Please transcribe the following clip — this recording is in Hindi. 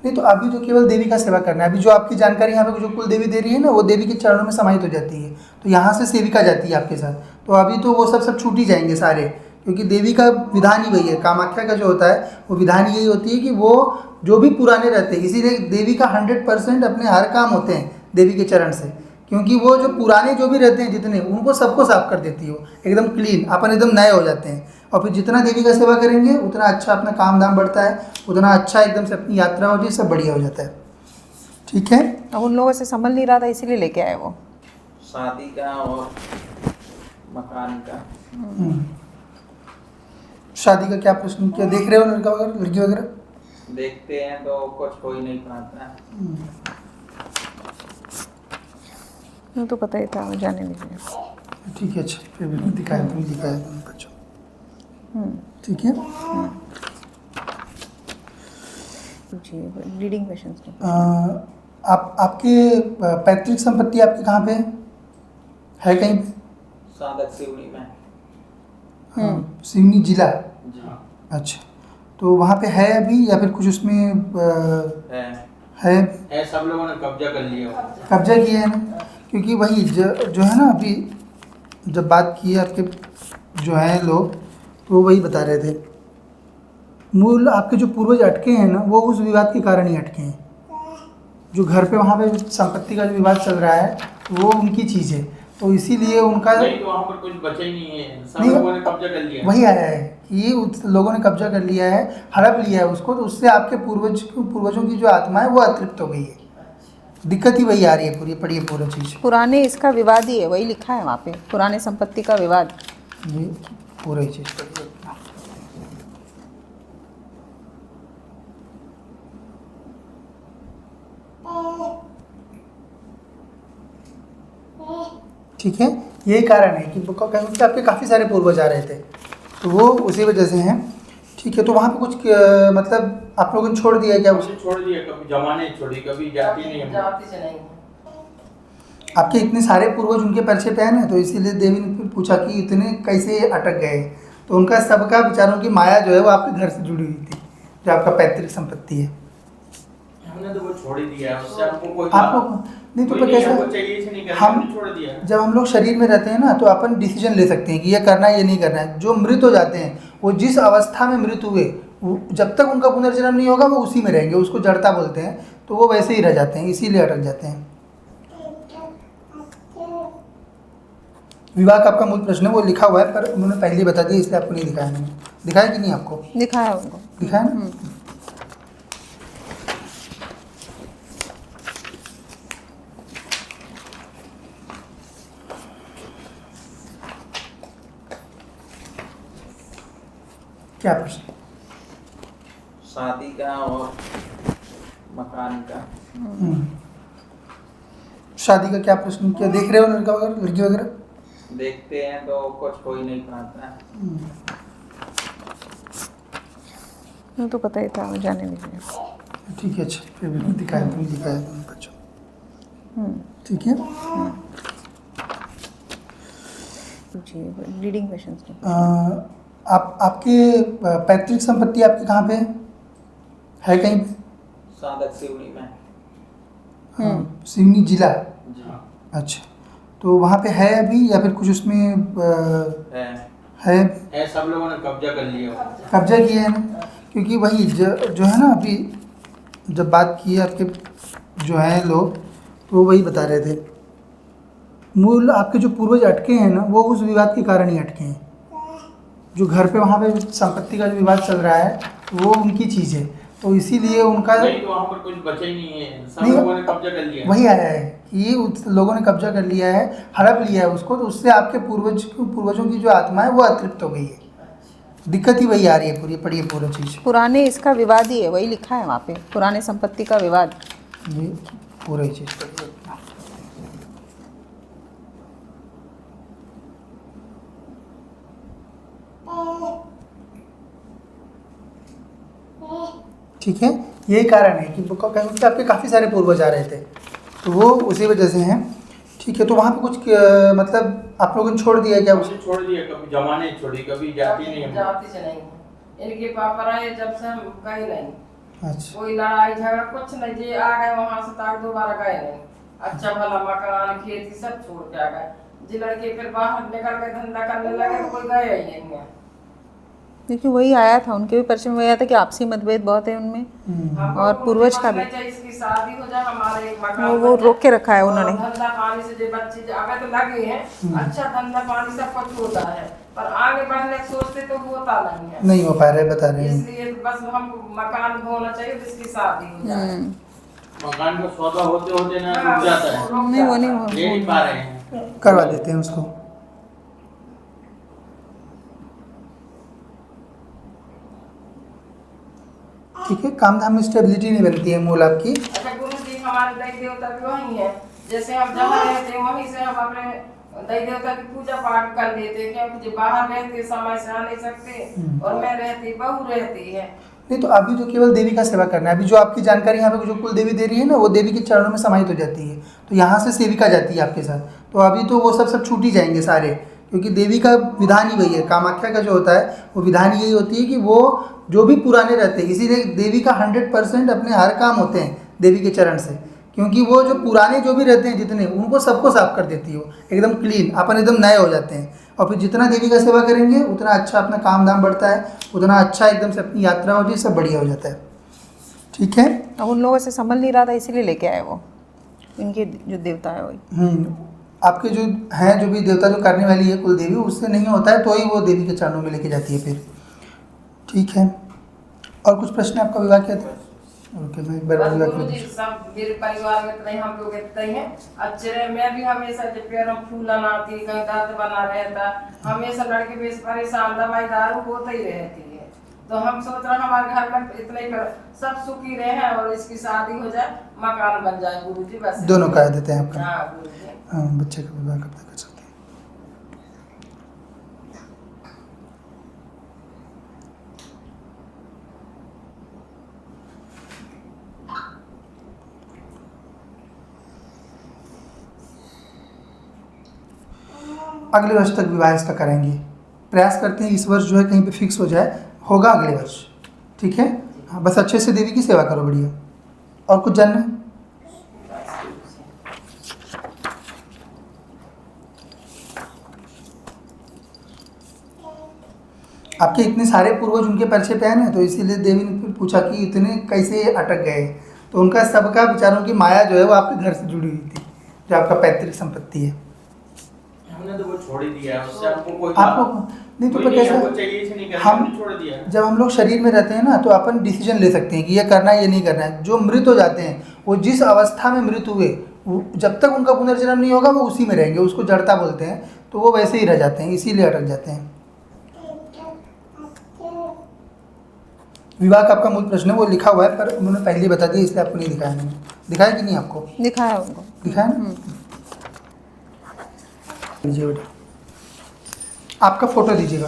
नहीं तो अभी तो केवल देवी का सेवा करना है। अभी जो आपकी जानकारी यहाँ पे जो कुल देवी दे रही है ना, वो देवी के चरणों में समाहित हो जाती है, तो यहाँ से सेविका जाती है आपके साथ। तो अभी तो वो सब छूट ही जाएंगे सारे, क्योंकि देवी का विधान ही वही है। कामाख्या का जो होता है वो विधान यही होती है कि वो जो भी पुराने रहते हैं, इसीलिए देवी का 100% अपने हर काम होते हैं देवी के चरण से, क्योंकि वो जो पुराने जो भी रहते हैं जितने, उनको सबको साफ कर देती है वो, एकदम क्लीन, अपन एकदम नए हो जाते हैं। और फिर जितना देवी का सेवा करेंगे उतना अच्छा अपना काम धाम बढ़ता है, उतना अच्छा एकदम से अपनी यात्रा होती है, सब बढ़िया हो जाता है। ठीक है। अब उन लोगों से संभल नहीं रहा था, इसीलिए लेके आए वो। शादी का और मकान का। शादी का क्या प्रश्न किया, देख रहे हो लड़का वगैरह, लड़की वगैरह? देखते हैं तो कुछ हो ही नहीं पाता। तो पता ही था, जाने दीजिए। ठीक है, अच्छा फिर भी दिखाया तुम बच्चों। ठीक है। जी, रीडिंग क्वेश्चंस की। आप आपके पैतृक संपत्ति आपकी कहाँ पे है कहीं पे? साधक सिवनी में। सिवनी जिला? जी। अच्छा, तो वहाँ पे है अभी या फिर कुछ उसमें है? सब लोगों ने कब्जा कर लिया। कब्जा किया है ना, क्योंकि वही जो है ना, अभी जब बात की है आपके जो हैं लोग, तो वो वही बता रहे थे, मूल आपके जो पूर्वज अटके हैं ना, वो उस विवाद के कारण ही अटके हैं। जो घर पे वहाँ पे संपत्ति का जो विवाद चल रहा है, वो उनकी चीज़ है, तो इसीलिए उनका नहीं, तो वहाँ पर कुछ बचा ही नहीं है, सब लोगों ने कब्जा कर लिया। वही आया है कि उस लोगों ने कब्जा कर लिया है, हड़प लिया है उसको, तो उससे आपके पूर्वजों की जो आत्मा है वो अतृप्त हो गई है। दिक्कत ही वही आ रही है पूरी, पढ़िए पूरा चीज़। पुराने इसका विवाद ही है, वही लिखा है वहाँ पे, पुराने संपत्ति का विवाद। ये पूरा ही चीज़ पढ़िए। ठीक है, यही कारण है कि क्योंकि आपके काफ़ी सारे पूर्वज आ रहे थे, तो वो उसी वजह से हैं। ठीक है, तो वहाँ पे कुछ मतलब आप लोगों ने छोड़ दिया क्या? छोड़ दिया, कभी जमाने छोड़ी, कभी जाति नहीं। आपके इतने सारे पूर्वज उनके परिचय पे है ना, तो इसीलिए देवी ने फिर पूछा कि इतने कैसे अटक गए, तो उनका सबका विचारों की माया जो है वो आपके घर से जुड़ी हुई थी, जो आपका पैतृक संपत्ति है। हमने तो वो छोड़ ही दिया, उससे हमको कोई आपको नहीं तो कैसे हम छोड़ दिया। जब हम लोग शरीर में रहते हैं ना, तो अपन डिसीजन ले सकते हैं कि ये करना है ये नहीं करना है। जो मृत हो जाते हैं, वो जिस अवस्था में मृत हुए, जब तक उनका पुनर्जन्म नहीं होगा वो उसी में रहेंगे, उसको जड़ता बोलते हैं, तो वो वैसे ही रह जाते हैं, इसीलिए अटक जाते हैं। विवाह का आपका मूल प्रश्न है, वो लिखा हुआ है, पर उन्होंने पहले ही बता दिया, इसलिए आपको नहीं दिखाया मैंने। दिखाया कि नहीं आपको? दिखाया उनको। दिखाया ना। क्या प्रश्न? शादी का और मकान का। शादी का क्या प्रश्न किया, देख रहे हो लड़का वगैरह, लड़की वगैरह? देखते हैं तो कुछ हो ही नहीं पाता। तो पता ही था, जाने दीजिए। ठीक है, अच्छा फिर भी दिखाया तुम बच्चों। ठीक है। जी, रीडिंग क्वेश्चंस की। आप आपके पैतृक संपत्ति आपकी कहाँ पे है कहीं पे? साधक सिवनी में। सिवनी जिला? जी। अच्छा, तो वहाँ पे है अभी या फिर कुछ उसमें है? सब लोगों ने कब्जा कर लिया। कब्जा किया है ना, क्योंकि वही जो है ना, अभी जब बात की है आपके जो हैं लोग, तो वो वही बता रहे थे, मूल आपके जो पूर्वज अटके हैं ना, वो उस विवाद के कारण ही अटके हैं। जो घर पे वहाँ पे संपत्ति का जो विवाद चल रहा है, वो उनकी चीज़ है, तो इसीलिए उनका नहीं, तो वहाँ पर कुछ बचा ही नहीं है, सब लोगों ने कब्जा कर लिया। वही आया है कि लोगों ने कब्जा कर लिया है, हड़प लिया है उसको, तो उससे आपके पूर्वजों की जो आत्मा है वो अतृप्त हो गई है। दिक्कत ही वही आ रही है पूरी, पढ़िए पूरा चीज़। पुराने इसका विवाद ही है, वही लिखा है वहाँ पे, पुराने संपत्ति का विवाद। ये पूरा ही चीज़ पढ़िए। ठीक है, यही कारण है कि क्योंकि आपके काफ़ी सारे पूर्वज आ रहे थे, तो वो उसी वजह से हैं। ठीक है, तो वहाँ पे कुछ मतलब आप लोगों ने छोड़ दिया क्या? छोड़ दिया, कभी जमाने छोड़ी, कभी जाति नहीं। जाति से नहीं, इनके पापा रहे जब से हम कहीं नहीं। अच्छा कोई लड़ाई झगड़ा कुछ नहीं, जे आ गए वहां से तक दोबारा गए नहीं। अच्छा भला मकान खेती सब छोड़ के आ गए। जे लड़के फिर बाहर निकल के धंधा करने लगे तो कोई गया ही नहीं है। क्योंकि वही आया था, उनके भी परिचय में वही आया था कि आपसी मतभेद बहुत है उनमें। हमको और तो पूर्वज बस का भी नहीं चाहिए इसकी शादी हो जाए, हमारे एक मकान वो बन जाए। रोक के रखा है उन्होंने। और धंधा पानी से जो बच्चे अबे तो लगे हैं, अच्छा धंधा पानी सब कुछ होता है, पर आगे बढ़ने की सोचते तो होता नहीं है। नहीं हो पा रहा है, बता रहे हैं। इसलिए बस हम मकान होना चाहिए जिसकी शादी हो जाए। मकान का सौदा होते होते ना हाँ, रुक जाता है, रुक नहीं वो जाता नहीं है। ले नहीं पा रहे हैं। करवा देते हैं उसको। ठीक है, काम धाम में स्टेबिलिटी नहीं बनती है मूल आपकी। अच्छा गुरु जी हमारे दैव देवता भी वही है, जैसे हम जहाँ रहते हैं वहीं से हम अपने दैव देवता की पूजा पाठ कर लेते हैं, क्योंकि जो बाहर रहते समय से आ नहीं सकते और मैं रहती बहू रहती है। नहीं तो अभी तो केवल देवी का सेवा करना है। अभी जो आपकी जानकारी यहाँ पे जो कुल देवी दे रही है ना, वो देवी के चरणों में समाहित हो जाती है, तो यहाँ से सेविका जाती है आपके साथ। तो अभी तो वो सब छूट ही जाएंगे सारे, क्योंकि देवी का विधान ही वही है। कामाख्या का जो होता है वो विधान यही होती है कि वो जो भी पुराने रहते हैं, इसीलिए देवी का 100% अपने हर काम होते हैं देवी के चरण से, क्योंकि वो जो पुराने जो भी रहते हैं जितने, उनको सबको साफ कर देती है वो, एकदम क्लीन, अपन एकदम नए हो जाते हैं। और फिर जितना देवी का सेवा करेंगे उतना अच्छा अपना काम धाम बढ़ता है, उतना अच्छा एकदम से अपनी यात्रा होती है, सब बढ़िया हो जाता है। ठीक है। अब उन लोगों से संभल नहीं रहा था, इसीलिए लेके आए वो, इनके जो देवता है वही। आपके जो हैं, जो भी देवता जो करने वाली है कुल देवी, उससे नहीं होता है तो ही वो देवी के चरणों में लेके जाती है फिर। ठीक है, और कुछ प्रश्न आपका विवाह क्या था? ओके, मैं एक बार बस विवाह गुरु जी कर सब मेरे परिवार में इतने हम लोग इतने हैं अच्छे रहे। मैं भी हमेशा जब पैरों में फूलन आती, कहीं दर्द बना रहता, हमेशा लड़के भी परेशान, दवाई दारू होते ही रहती है। तो हम सोच रहे हमारे घर में इतने सब सुखी रहे और इसकी शादी हो जाए, मकान बन जाए गुरु जी। बस दोनों कह देते हैं आपका। हाँ गुरु जी। हाँ, बच्चे का विवाह कब तक कर सकते हैं? अगले वर्ष तक विवाह इसका करेंगे, प्रयास करते हैं इस वर्ष जो है कहीं पे फिक्स हो जाए, होगा अगले वर्ष। ठीक है। हाँ, बस अच्छे से देवी की सेवा करो, बढ़िया। और कुछ जानना है? आपके इतने सारे पूर्वज उनके परिचय पे है ना, तो इसीलिए देवी ने फिर पूछा कि इतने कैसे अटक गए। तो उनका सबका विचारों की माया जो है वो आपके घर से जुड़ी हुई थी, जो आपका पैतृक संपत्ति है। हमने तो वो छोड़ ही दिया है, उससे हमको कोई आपको नहीं तो कोई कैसे, हमको चाहिए ही नहीं, हम हमने छोड़ दिया है। जब हम लोग शरीर में रहते हैं ना, तो अपन डिसीजन ले सकते हैं कि ये करना है ये नहीं करना है। जो मृत हो जाते हैं, वो जिस अवस्था में मृत हुए, जब तक उनका पुनर्जन्म नहीं होगा वो उसी में रहेंगे, उसको जड़ता बोलते हैं। तो वो वैसे ही रह जाते हैं, इसीलिए अटक जाते हैं। विवाह का आपका मूल प्रश्न है, वो लिखा हुआ है, पर उन्होंने पहले ही बता दिया, इसलिए आपको नहीं दिखाया मैंने। दिखाया कि नहीं आपको? दिखाया उनको। दिखाया ना? लीजिए बेटा, आपका फोटो दीजिएगा।